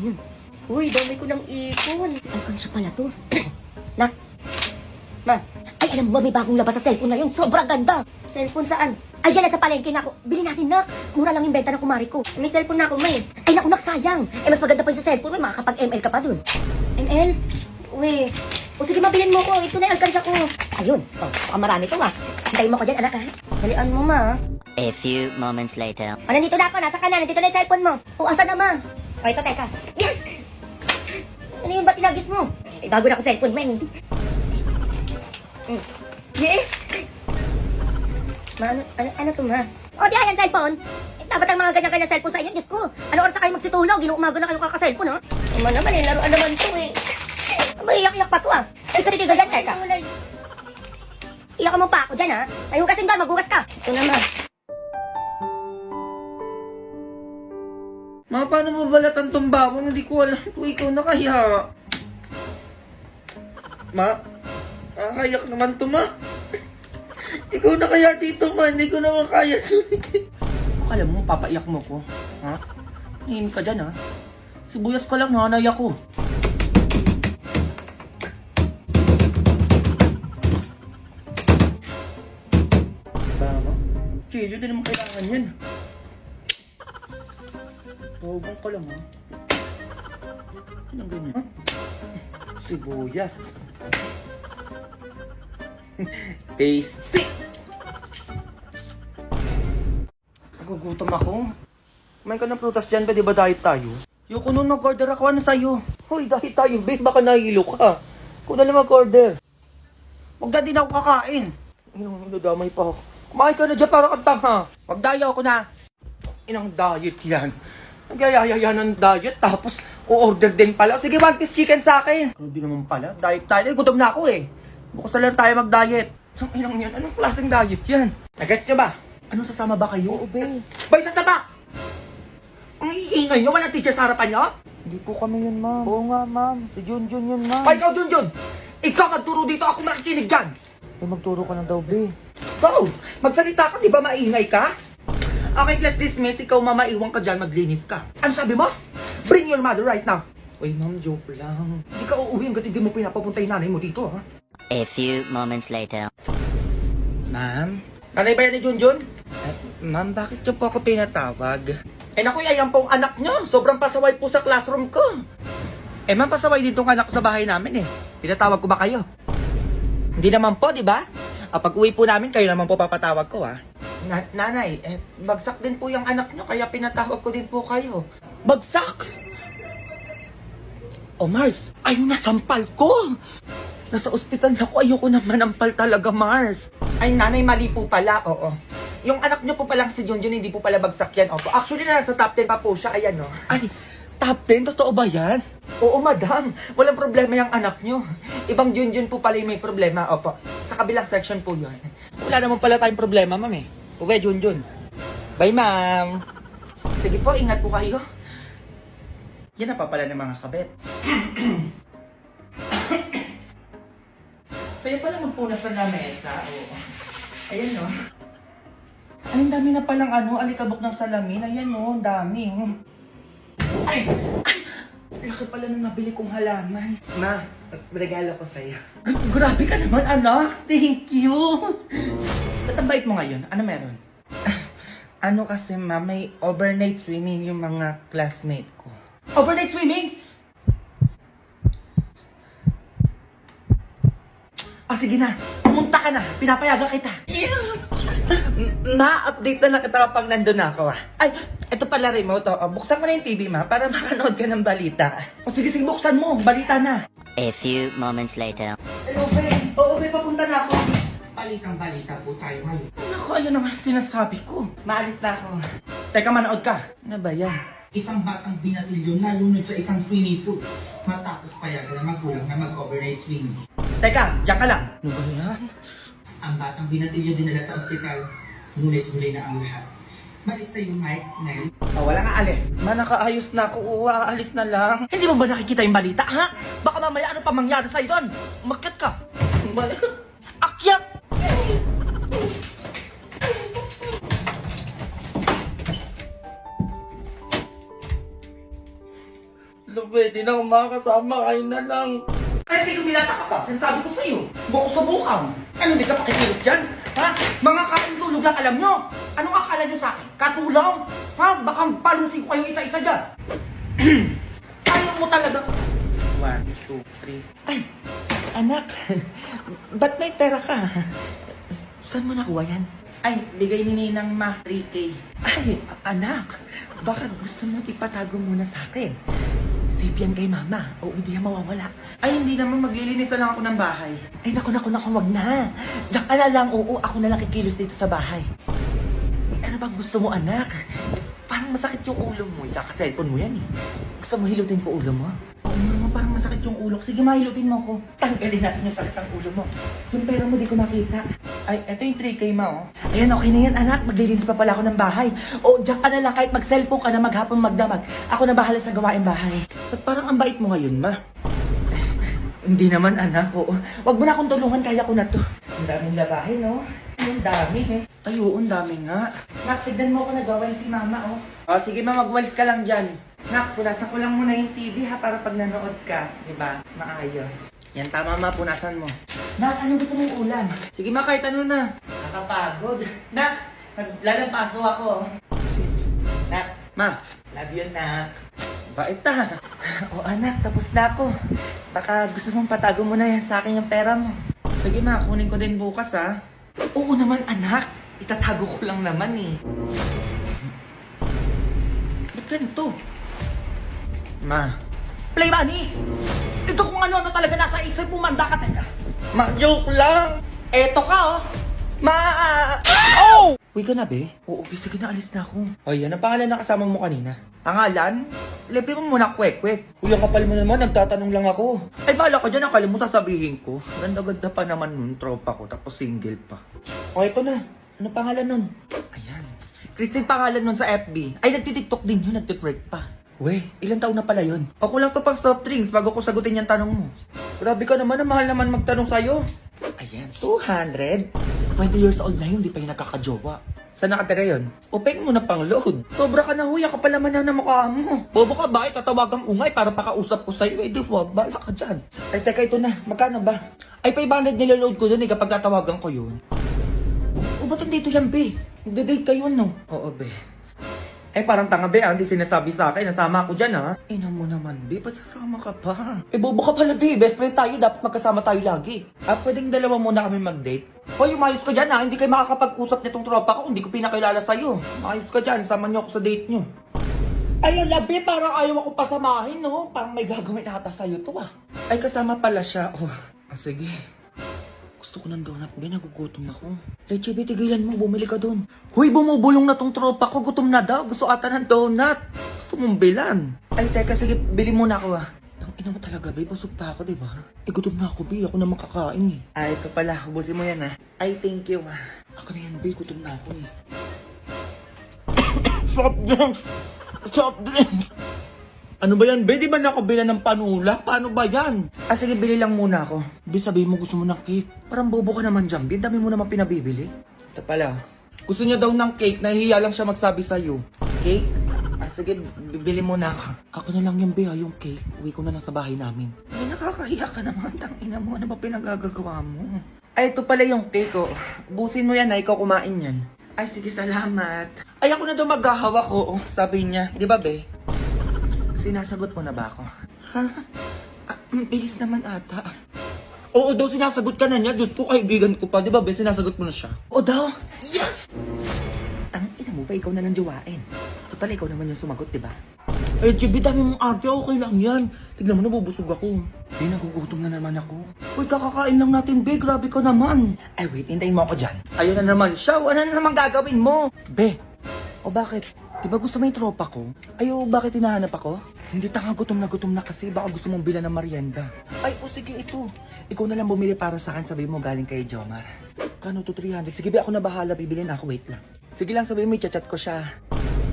yun? Uy, dami ko ng ipon. Alkansya pala to. Nak? Ma? Ay, alam mo ba, may bagong labas sa cellphone na yun. Sobrang ganda. Cellphone saan? Ay, yan, sa palengke na ako. Bili natin, Nak. Mura lang yung benta ng kumari ko. May cellphone na ako, may. Ay, naku, Nak, sayang. Eh, mas maganda pa yung sa cellphone, may makakapag-ML ka pa dun. ML? Uy. O sige, mabilin mo ko. Ito na yung alkansya ko. Ayun. O, baka marami to, ma. Hintayin mo ko dyan, anak, ha? Dalian mo, ma. A few moments later. O, nandito na ako. Nasa ka na. Nandito na yung cellphone mo. O, asan na, ma? O, ito, teka. Yes! Ano yun ba tinagis mo? Eh, bago na ako cellphone, man. Yes! Ma, ano to, ma? O, di ayan, cellphone. Eh, dapat ang mga ganyan-ganyan cellphone sa inyo. Diyos ko. Ano oras na kayo magsitulog? Inuumaga na kayo kaka-cellphone, ha? Naman naman, eh. Laruan naman to, eh. Iyak-iyak pa to, ah. Ay, katitigil dyan, teka. Iyak mo pa ako dyan, ha? Ayun kasing doon, maghugas ka. Ito naman. Ma, paano mo balatan tong bawang? Hindi ko alam kung ikaw na kaya. Ma, nakakayak naman to, ma. Ikaw na kaya dito, ma. Hindi ko naman kaya. Akala mo, papaiyak mo ko. Ha? Hingin ka dyan, ha? Sibuyas ka lang, nanay ako. Tama. Chilyo, di naman kailangan yan. Tawag ka lang, ha? Anong ganyan? Ha? Sibuyas. Basic! Nagugutom ako. Kumain ka ng prutas dyan ba? Di ba diet tayo? Yoko nun, mag-order ako. Ano sa'yo? Hoy, diet tayo, babe. Baka nahilo ka. Kung na lang mag-order. Huwag na din ako kakain. Inang nadamay pa ako. Kumain ka na dyan para kang tanga. Magdayo ako na. Inang diet yan. Nagyayayaya ng diet, tapos o-order din pala. Sige, 1 piece chicken sa akin. Ano din naman pala? Diet tayo. Ay, gutom na ako eh. Bukas na lang tayo mag-diet. Ang inang yan, anong klaseng diet yan? Nagets nyo ba? Anong sasama ba kayo? Oo, be. Bay, sa taba! Ang iingay nyo, walang teacher sa harapan nyo? Hindi po kami yun, ma'am. Oo nga, ma'am. Si Junjun yun, ma'am. Ay, ikaw, Junjun! Ikaw magturo dito, ako makikinig dyan! Eh, magturo ka na daw, be. Go! Magsalita ka, di ba maingay ka? Okay, class dismiss, ikaw mamaiwang ka dyan, maglinis ka. Ano sabi mo? Bring your mother right now! Uy, ma'am, joke lang. Hindi ka uuwi hanggat hindi mo pinapapunta yung nanay mo dito, ha? A few moments later. Ma'am? Nanay ba yan ni Junjun? Ma'am, bakit niyo po ako pinatawag? Eh naku, ayan pong anak niyo. Sobrang pasaway po sa classroom ko. Eh ma'am, pasaway din tong anak sa bahay namin eh. Pinatawag ko ba kayo? Hindi naman po, di ba? Pag uwi po namin, kayo naman po papatawag ko, ha? Nanay, bagsak din po yung anak niyo, kaya pinatawag ko din po kayo. Bagsak? Oh, Mars, ayun na, sampal ko. Nasa ospital na ko, ayoko naman manampal talaga, Mars. Ay, nanay, mali po pala, oo. Yung anak niyo po palang si Junjun, hindi po pala bagsak yan, opo. Actually, nasa top 10 pa po siya, ayan, no. Ay, top 10? Totoo ba yan? Oo, madam. Walang problema yung anak niyo. Ibang Junjun po pala yung may problema, opo. Sa kabilang section po yun. Wala naman pala tayong problema, ma'am, eh. Uwe, Junjun. Bye, ma'am. Sige po, ingat po kayo. Yan na pa pala ng mga kabet. Kaya pala magpunas na lamesa. Oo. Ayan, no. Ay, ang dami na palang alikabok ng salamin. Ayan, no. Ang dami, oh. Ay! Ay! Laki pala nung nabili kong halaman. Ma, regalo ko sa'yo. Grabe ka naman, anak. Thank you. Ba't ang bait mo ngayon? Ano meron? Ano kasi, ma, may overnight swimming yung mga classmate ko. Overnight swimming? Sige na, pumunta ka na. Pinapayagan kita. Na-update na lang kita kapag nandun na ako, ah. Ay, ito pala remote, oh. Buksan mo na yung TV, ma, para makanood ka ng balita. Sige, buksan mo. Balita na. A few moments later. Ay, okay. Oo, papunta na ako. Balitang-balita po tayo ngayon. Naku, ayun naman sinasabi ko. Maalis na ako. Teka, manood ka. Ano ba yan? Isang batang binatilyo na lunod sa isang swimming pool. Matapos payagan ng magulang na mag-overnight swimming. Teka, diyan ka lang. Ano ba yan? Ang batang binatilyo dinala sa ospital. Ngunit-huli na ang lahat. Balik sa'yo, Mike, Nel. Wala nga alis. Nakaayos na ako. Aalis na lang. Hindi mo ba nakikita yung balita, ha? Baka mamaya ano pa mangyari sa'yo doon? Umakyat ka. Akyat! Pwede na akong makakasama, kayo na lang. Kasi kumilata ka pa, sinasabi ko sa'yo. Buko-subukan. Ano, hindi ka pakikilos dyan? Ha? Mga katulog lang alam nyo. Anong akala nyo sa akin? Katulong? Ha? Baka palusin ko kayo isa-isa dyan. Ayaw mo talaga. 1, 2, 3. Ay, anak. Ba't may pera ka? Saan mo nakuha yan? Ay, bigay ni Ninang Ma, 3K. Ay, anak. Baka gusto mong ipatago muna sa akin. Save yan kay mama. O hindi yan mawawala. Ay, hindi naman maglilinis na lang ako ng bahay. Ay, naku, wag na. Diyan ka na lang, oo, ako na lang kikilos dito sa bahay. Ay, ano bang gusto mo, anak? Parang masakit yung ulo mo. Ikaka-cellphone mo yan eh. Gusto mo hilutin ko ulo mo? Oo naman, parang masakit yung ulo. Sige, mahilutin mo ako. Tanggalin natin yung sakit ng ulo mo. Yung pera mo, di ko nakita. Ay, eto yung 3K ma, oh. Ayan, okay na yan, anak. Maglilinis pa pala ako ng bahay. O, diyan ka na lang. Kahit mag-cellphone ka na maghapon magdamag. Ako na bahala sa gawain bahay. Ba't parang ang bait mo ngayon, ma? Hindi naman, anak. Oo. Wag mo na akong tulungan. Kaya ko na to. Ang daming labahin, no? Ang dami, eh. Ay, oo, ang dami nga. Nak, tignan mo ako nagawain si mama, oh. O, sige, ma. Magwalis ka lang dyan. Nak, punasan ko lang muna yung TV, ha? Para pag nanood ka, diba? Maayos. Yan, tama, ma. Punasan mo. Nak, anong gusto mong ulam? Sige, ma. Kahit ano na. Nakapagod. Nak, naglalampaso ako. Nak, ma. Love you, nak. Bait ta. O anak, tapos na ako. Baka gusto mong patago mo na yan sa akin yung pera mo. Sige ma, kunin ko din bukas ha. Oo naman anak, itatago ko lang naman eh. Ba't ganito? Ma. Play money! Ito kung ano-ano talaga nasa isip mo, manda ka talaga. Ma, joke lang. Eto ka oh. Ma! Oh! Uy ka na be? Oo, sige na, alis na ako. Ay, yan ang pangalan na kasama mo kanina. Pangalan? Libre mo muna, kwek-kwek. Uy, ang kapal mo naman, nagtatanong lang ako. Ay, bahala ka dyan, akala mo sasabihin ko. Ganda-ganda pa naman nun, tropa ko, tapos single pa. O, ito na. Ano pangalan nun? Ayan. Christine pangalan nun sa FB. Ay, nagtitiktok din yun, nagtitwerk pa. Uy, ilang taon na pala yun? Ako lang to pang soft drinks bago ko sagutin yung tanong mo. Grabe ka naman, ang mahal naman magtanong sa'yo. Ayan, 200? 20 years old na yun, di pa yung nakakajowa. Saan nakatira yun? Upeng mo na pang load. Sobra ka na huya, kapal naman na mukha mo. Bobo ka ba? Tatawagang ungay para pakausap ko sa'yo. Eh di wag, bala ka dyan. Ay teka, ito na. Magkano ba? Ay 500 niloload ko dun eh kapag tatawagan ko yun. O ba't hindi ito yan, be? Nagda-date kayo, no? Oo, be. Eh parang tanga, be, hindi sinasabi sa akin. Nasama ako dyan, ha? Ina mo naman, be. Ba't sasama ka pa? Eh bobo ka pala, be. Best friend tayo. Dapat magkasama tayo lagi. Pwedeng dalawa muna kami mag-date? Hoy, umayos ka dyan, ha? Hindi kayo makakapag-usap nitong tropa ko. Hindi ko pinakilala sa'yo. Umayos ka dyan. Sama niyo ako sa date niyo. Ay, labi, parang ayaw ako pasamahin, no? Parang may gagawin ata sa'yo to, ah. Ay, kasama pala siya. Oh, sige. Gusto ko ng donut, be. Nagugutom ako. Leche, be, tigilan mo. Bumili ka dun. Hoy, bumubulong na tong tropa ko. Gutom na daw. Gusto ata ng donut. Gusto mong bilan. Ay, teka, sige. Bili muna ako, ah. Ina mo talaga, be. Busog pa ako, diba? Gutom na ako, be. Ako na makakain, eh. Ay, ito pala. Hubusin mo yan, ah. Ay, thank you, ah. Ako na yan, be. Gutom na ako, eh. Soft drinks! Soft drinks! Ano ba yan, be? Di ba nakabila ng panula? Paano ba yan? Sige, bili lang muna ako. Be, sabihin mo gusto mo ng cake. Parang bobo ka naman dyan, be. Dami mo naman pinabibili. Ito pala. Gusto niya daw ng cake. Nahihiya lang siya magsabi sa'yo. Cake? Sige, bibili muna ako. Ako na lang yung be, yung cake. Uwi ko na lang sa bahay namin. Ay, nakakahiya ka naman. Tangina mo, ano ba pinagagagawa mo? Ay, ito pala yung cake, oh. Busin mo yan, na ikaw kumain yan. Ay, sige, salamat. Ay, ako na daw maghahawak ko, oh. Sabi niya. Di ba, be? Sinasagot mo na ba ako? Ha? Bilis naman ata. Oo daw, sinasagot ka na niya. Diyos ko, kaibigan ko pa. Di ba, be? Sinasagot mo na siya. Oo daw? Yes! Ang ina mo ba, ikaw na lang jowain. Total, ikaw naman yung sumagot, di ba? Eh, GB, dami mong arte. Okay lang yan. Tignan mo, nabubusog ako. Be, nagugutom na naman ako. Uy, kakakain lang natin, be. Grabe ka naman. Ay, wait. Hintayin mo ako dyan. Ayun na naman siya. Ano na naman gagawin mo? Be, o bakit? Di ba gusto mo yung tropa ko? Ayo, bakit hinahanap ako? Hindi, tanga, gutom na kasi. Baka gusto mong bilan ng merienda. Ay, o sige, ito. Ikaw na lang bumili para sa akin. Sabi mo galing kay Jomar. Kano to 300? Sige, be, ako na bahala. Bibilin ako. Wait lang. Sige lang, sabi mo, i-chat ko siya.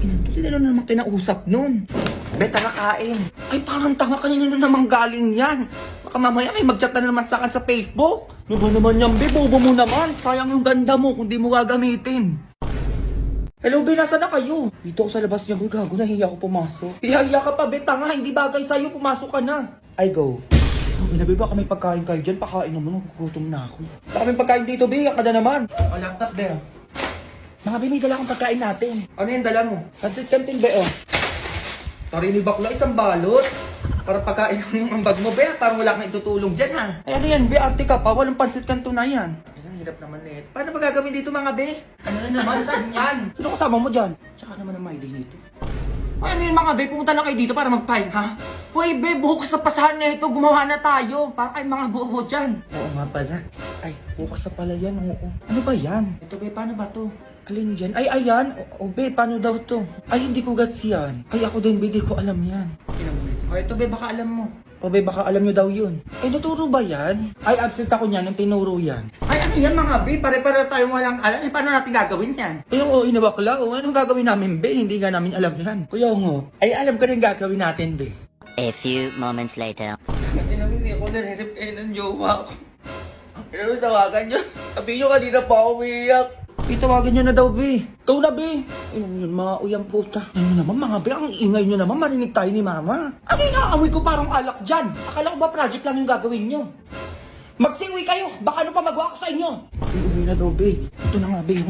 Ito sila na naman kinausap nun. Be, tara kain. Ay, parang tanga, kanina na naman galing yan. Baka mamaya ay mag-chat na naman sa akin sa Facebook. Ano ba naman yan, be? Bobo mo naman. Sayang yung ganda mo kung di mo gagamitin. Hello, be, nasa na kayo? Dito ako sa labas niya, be, gago, nahiya ako pumasok. Hiya ka pa, be, tanga, hindi bagay sa'yo, pumasok ka na. I go. Be, baka may pagkain kayo dyan, pakain naman, nagugutom na ako. Baka may pagkain dito, be, ka na naman. O, laptop, be. Mga be, may dala akong pagkain natin. Ano yung dala mo? Pansit canteen, be, oh. Tarini bakla, isang balot. Parang pagkain lang yung ambag mo, be, parang wala kang itutulong dyan, ha? Ay, ano yan, be, arte ka pa, walang pansit canton na yan. Hirap naman nito. Paano ba gagawin dito mga be? Ano na naman? Saan yan? Sino kasama mo dyan? Tsaka naman ang my day nito. Ano yun mga be? Pumunta lang kayo dito para magpahin, ha? Hoy be, bukas sa pasahan na ito. Gumawa na tayo. Para kayo mga bobo dyan. Oo nga pala. Ay, bukas na pala yan. Oo. Ano ba yan? Ito be, paano ba to? Alin dyan? Ay, ayan. O be, paano daw to? Ay, hindi ko gets yan. Ay, ako din be, di ko alam yan. O, ito be, baka alam mo. O be, baka alam nyo daw yun. Ay, naturo ba yan? Ay, absent ako niyan nung tinuro yan. Ay, ano yan mga be? Pare-pare tayo walang alam. Paano natin gagawin yan? Kuya, oo, inabakla. O, anong gagawin namin, be? Hindi nga namin alam yan. Kuya, oo. Ay, alam ko rin gagawin natin, be. A few moments later. Hindi ako nare-rep ng jowa ko. Pero tawagan nyo. Sabi nyo kanina pa ako umiiyak. Tawagan nyo na daw, be. Ikaw na, be. Ayun yun, mga uyang puta. Ano naman, mga be, ang ingay nyo naman, marinig tayo ni mama. Ano yung nakaamoy ko parang alak dyan? Akala ko ba project lang yung gagawin nyo? Magsiuwi kayo, baka ano pa magawa ko sa inyo. Uwi na daw, be. Ito na nga, be.